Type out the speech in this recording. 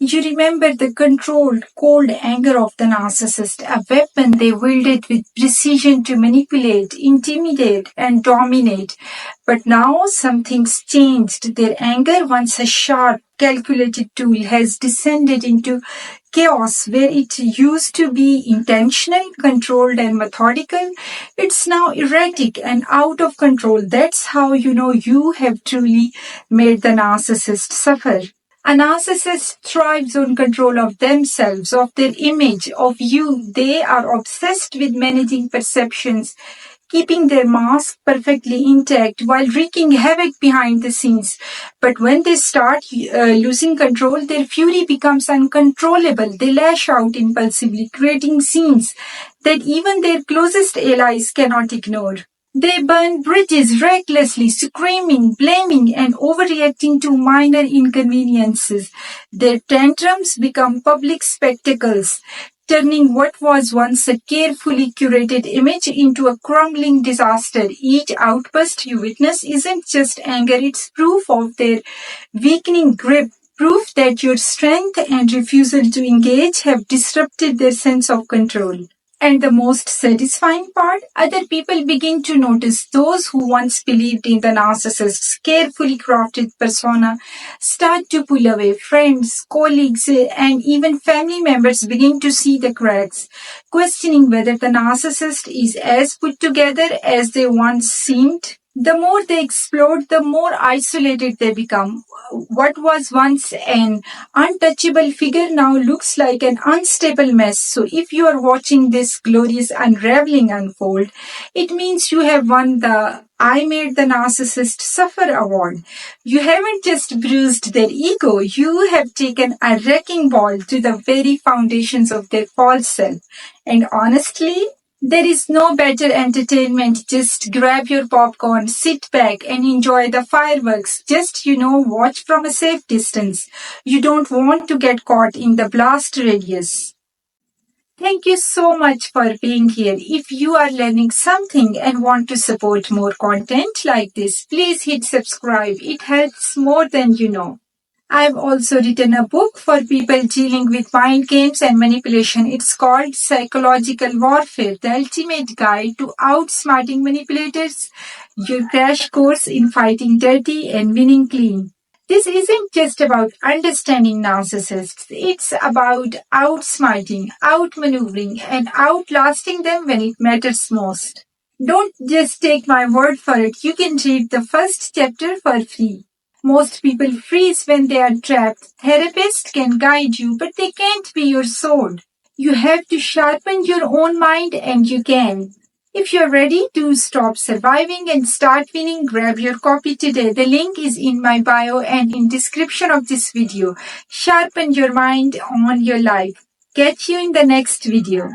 You remember the controlled, cold anger of the narcissist, a weapon they wielded with precision to manipulate, intimidate, and dominate. But now something's changed. Their anger, once a sharp, calculated tool, has descended into chaos where it used to be intentional, controlled, and methodical. It's now erratic and out of control. That's how you know you have truly made the narcissist suffer. A narcissist thrives on control of themselves, of their image, of you. They are obsessed with managing perceptions, keeping their mask perfectly intact while wreaking havoc behind the scenes. But when they start losing control, their fury becomes uncontrollable. They lash out impulsively, creating scenes that even their closest allies cannot ignore. They burn bridges recklessly, screaming, blaming, and overreacting to minor inconveniences. Their tantrums become public spectacles, turning what was once a carefully curated image into a crumbling disaster. Each outburst you witness isn't just anger, it's proof of their weakening grip, proof that your strength and refusal to engage have disrupted their sense of control. And the most satisfying part, other people begin to notice. Those who once believed in the narcissist's carefully crafted persona start to pull away. Friends, colleagues, and even family members begin to see the cracks, questioning whether the narcissist is as put together as they once seemed. The more they explode, the more isolated they become. What was once an untouchable figure now looks like an unstable mess. So if you are watching this glorious unraveling unfold, it means you have won the I Made the Narcissist Suffer award. You haven't just bruised their ego, you have taken a wrecking ball to the very foundations of their false self. And honestly, there is no better entertainment. Just grab your popcorn, sit back and enjoy the fireworks. Just, watch from a safe distance. You don't want to get caught in the blast radius. Thank you so much for being here. If you are learning something and want to support more content like this, please hit subscribe. It helps more than you know. I've also written a book for people dealing with mind games and manipulation. It's called Psychological Warfare, the ultimate guide to outsmarting manipulators, your crash course in fighting dirty and winning clean. This isn't just about understanding narcissists. It's about outsmarting, outmaneuvering, and outlasting them when it matters most. Don't just take my word for it. You can read the first chapter for free. Most people freeze when they are trapped. Therapists can guide you, but they can't be your sword. You have to sharpen your own mind, and you can. If you're ready to stop surviving and start winning, grab your copy today. The link is in my bio and in description of this video. Sharpen your mind on your life. Catch you in the next video.